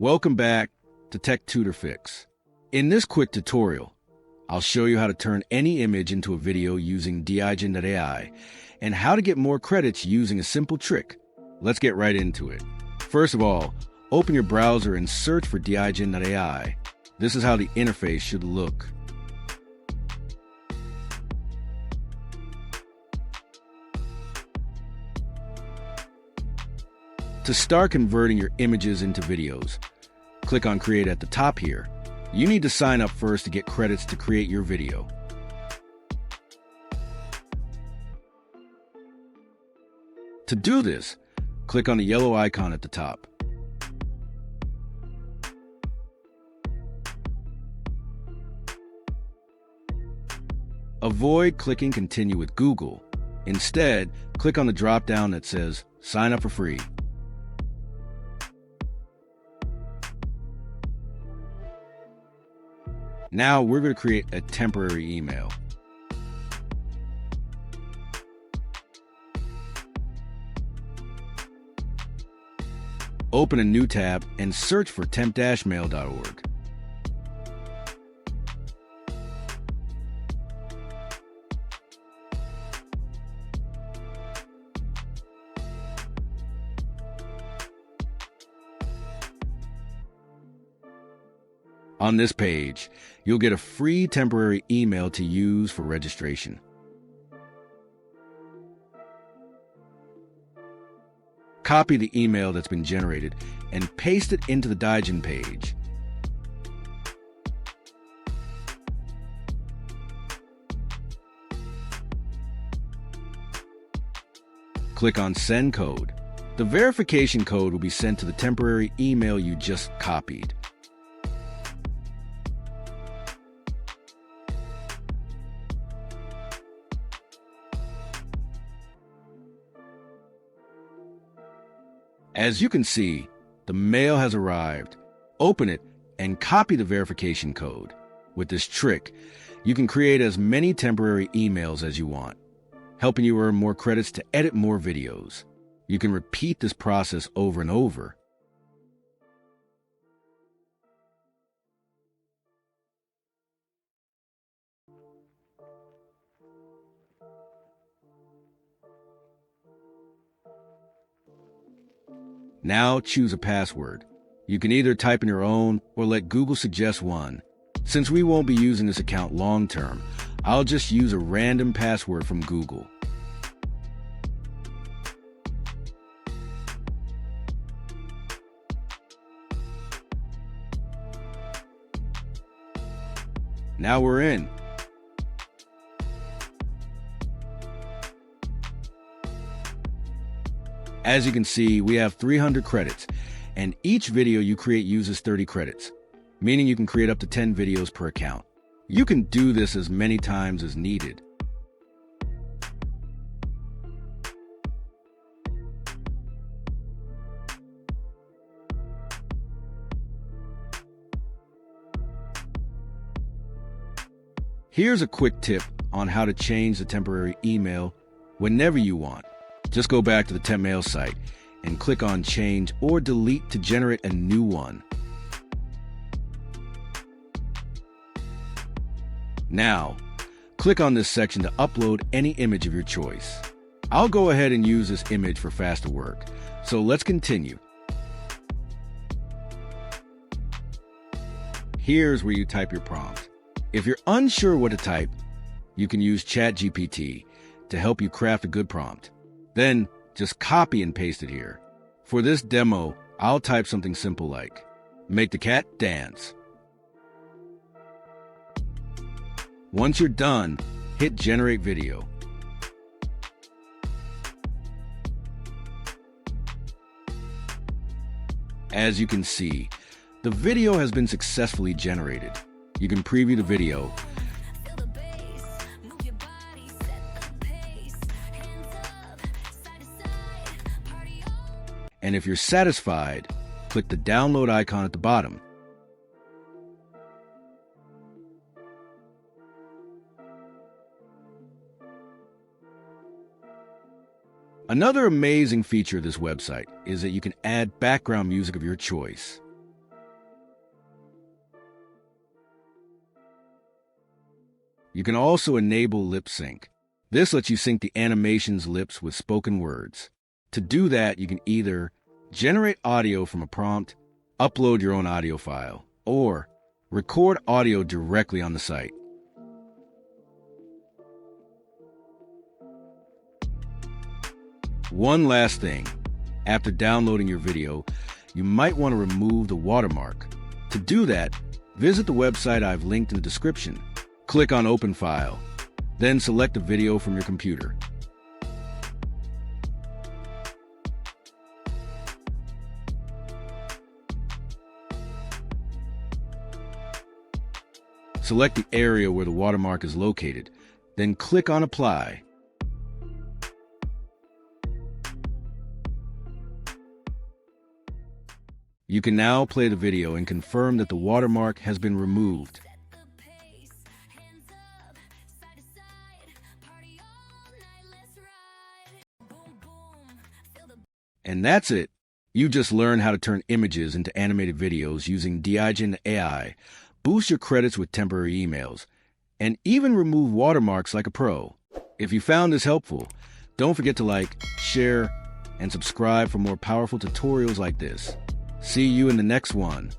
Welcome back to Tech Tutor Fix. In this quick tutorial, I'll show you how to turn any image into a video using Digen.ai and how to get more credits using a simple trick. Let's get right into it. First of all, open your browser and search for Digen.ai. This is how the interface should look. To start converting your images into videos, click on Create at the top here. You need to sign up first to get credits to create your video. To do this, click on the yellow icon at the top. Avoid clicking Continue with Google. Instead, click on the drop-down that says Sign up for free. Now we're going to create a temporary email. Open a new tab and search for temp-mail.org. On this page, you'll get a free temporary email to use for registration. Copy the email that's been generated and paste it into the Digen page. Click on Send Code. The verification code will be sent to the temporary email you just copied. As you can see, the mail has arrived. Open it and copy the verification code. With this trick, you can create as many temporary emails as you want, helping you earn more credits to edit more videos. You can repeat this process over and over. Now choose a password. You can either type in your own or let Google suggest one. Since we won't be using this account long term, I'll just use a random password from Google. Now we're in. As you can see, we have 300 credits, and each video you create uses 30 credits, meaning you can create up to 10 videos per account. You can do this as many times as needed. Here's a quick tip on how to change the temporary email whenever you want. Just go back to the temp mail site and click on Change or Delete to generate a new one. Now, click on this section to upload any image of your choice. I'll go ahead and use this image for faster work, so let's continue. Here's where you type your prompt. If you're unsure what to type, you can use ChatGPT to help you craft a good prompt. Then just copy and paste it here. For this demo, I'll type something simple like, make the cat dance. Once you're done, hit Generate Video. As you can see, the video has been successfully generated. You can preview the video. And if you're satisfied, click the download icon at the bottom. Another amazing feature of this website is that you can add background music of your choice. You can also enable lip sync. This lets you sync the animation's lips with spoken words. To do that, you can either generate audio from a prompt, upload your own audio file, or record audio directly on the site. One last thing. After downloading your video, you might want to remove the watermark. To do that, visit the website I've linked in the description. Click on Open File, then select the video from your computer. Select the area where the watermark is located, then click on Apply. You can now play the video and confirm that the watermark has been removed. And that's it. You just learned how to turn images into animated videos using Digen.ai, boost your credits with temporary emails, and even remove watermarks like a pro. If you found this helpful, don't forget to like, share, and subscribe for more powerful tutorials like this. See you in the next one.